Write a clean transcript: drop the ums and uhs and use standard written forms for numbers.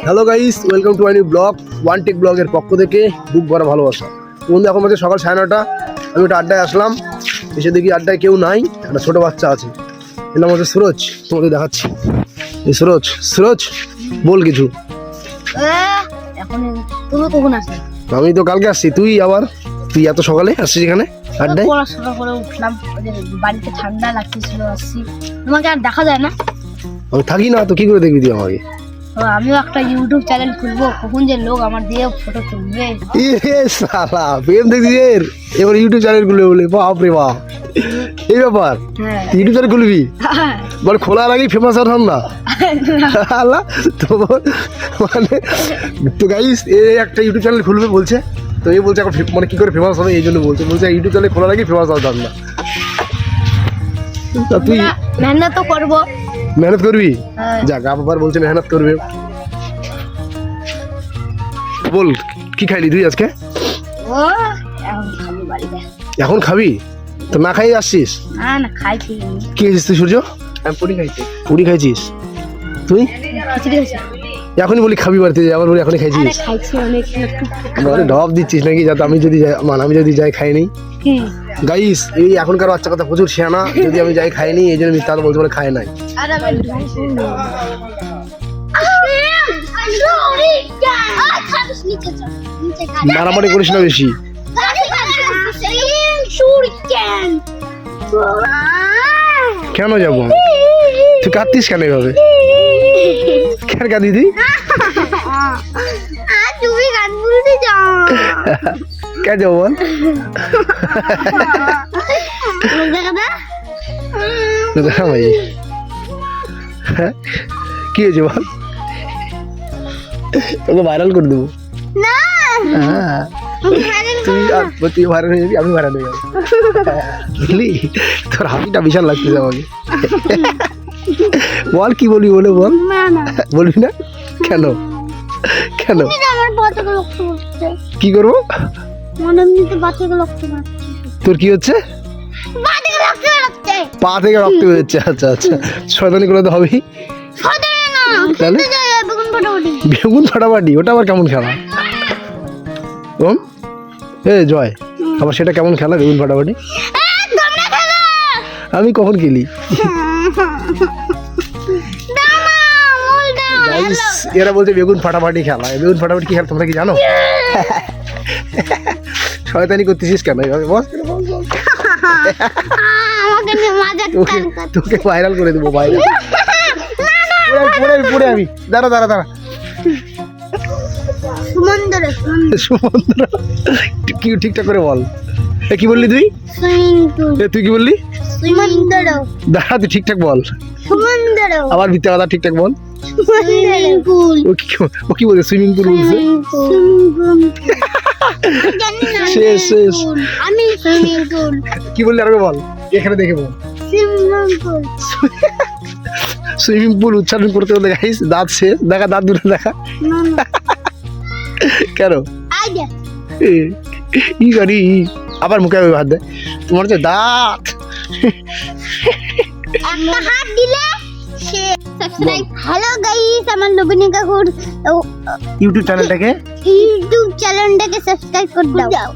Hello guys, welcome to my new blog. One tech ব্লগের পক্ষ থেকে বুক ভরা ভালোবাসা। বন্ধু, এখন বাজে সকাল 9:30। আমি একটা আড্ডায় আসলাম, এসে দেখি আড্ডায় কেউ নাই, একটা ছোটো বাচ্চা আছে। এলাম হচ্ছে সুরজ, তোমাদের দেখাচ্ছি। এই সুরজ, সুরজ বল কিছু। এখন তুমি কখন আসলে? আমি তো কালকে আসছি, তুই এত সকালে আসছিস এখানে আড্ডায়? পড়াশোনা করে উঠলাম, বাড়িতে ঠান্ডা লাগতেছিল, আসছি। তোমাকে আর দেখা যায় না। আমি থাকি না তো, কি করে দেখবি তুই আমাকে? আমিও একটা ইউটিউব চ্যানেল খুলবো, কখন যে লোক আমার দিয়ে ফটো তুলবে। সালা প্রেম দেখছিস এবার ইউটিউব চ্যানেল খুলবে বলে? বাপ রে বাপ, এই ব্যাপার। YouTube channel খুলবি? বল খোলার আগেই ফেমাস হন না। আল্লাহ তো মানে তো গাইস, এই একটা ইউটিউব চ্যানেল খুলবে বলছে, তো এই বলছে এখন মানে কি করে ফেমাস হবে, এই জন্য বলছে ইউটিউব চ্যানেল খোলার আগেই ফেমাস হওয়ার না। তা তুই মেহনত তো করবো। মেহনত করবি? যাক, আবার বলছে মেহনত করবে। বল কি খাইলি তুই আজকে? ও এখন খাবো বাড়িতে। এখন খাবি তো? না খাই আসছিস? না খাইছি। কি খেয়েছিস তুই সূর্য? আমি পুরি খাইছি। পুরি খাইছিস তুই? খিচুড়ি খাইছি। এখনই বলি খাবি বাড়িতে, আবার বলি এখনই খাইছিস? খাইছি অনেক। মানে ঢপ দিচ্ছিস নাকি, যাতে আমি যদি যাই খাই নি। গাইস, এই এখনকার বাচ্চা কথা প্রচুর শেয়ানা, যদি আমি যাই খাইনি এই জন্য মিথ্যা বলতে বলে খায় নাই। মারামারি করিস না বেশি। কেন যাবো? তুই কাঁদতিস কেন এভাবে? কেন কাঁদি তুই? কে যাবো বল? দেখা ভাই, কি হয়েছে বল? তোকে ভাইরাল করে দেবো। তুই ভাইরাল হয়ে যাবি, আমি ভাইরাল হয়ে যাবো, বুঝলি? তোর হাসিটা বিশাল লাগতেছে আমাকে। বল কি বলবি, বলে বল। বলবি না কেন? কেন কি করবো? তোর কি হচ্ছে? পা থেকে রক্ত বেরোচ্ছে? আচ্ছা আচ্ছা, শয়তানি করে তো হবেই। তাহলে বেগুন ফাটাফাটি, ওটা আবার কেমন খেলা? জয়, আবার সেটা কেমন খেলা বেগুন ফাটাফাটি? আমি কখন খেলি? এরা বলছে বেগুন ফাটাফাটি খেলা। বেগুন ফাটাফাটি কি খেলা তোমরা কি জানো? শয়তানি করতেছিস কেন এইভাবে? বল, তোকে ভাইরাল করে দেবো, ভাইরাল পড়ে আমি। দাঁড়া দাঁড়া দাঁড়া, সুমন্দ্র কি ঠিকঠাক করে বল। কি বললি তুই? তুই কি বললি? দাঁড়া, তুই ঠিকঠাক বল। আবার মিথ্যা কথা, ঠিকঠাক বল। ও কি বলছে? সুইমিং পুল বলছে। শেষ শেষ। কি বললি আরো বল, এখানে দেখে বল। সুইমিং পুল উচ্চারণ করতে বলতে গাইস দাঁত শেষ। দেখা, দাঁত দুটো দেখা। কেন কি করি? আবার মুখে হাত দেয়। তোমার হচ্ছে দাঁত। হ্যালো গাইস, আমার লবিনী কাকুর ইউটিউব চ্যানেলটাকে সাবস্ক্রাইব করে দাও।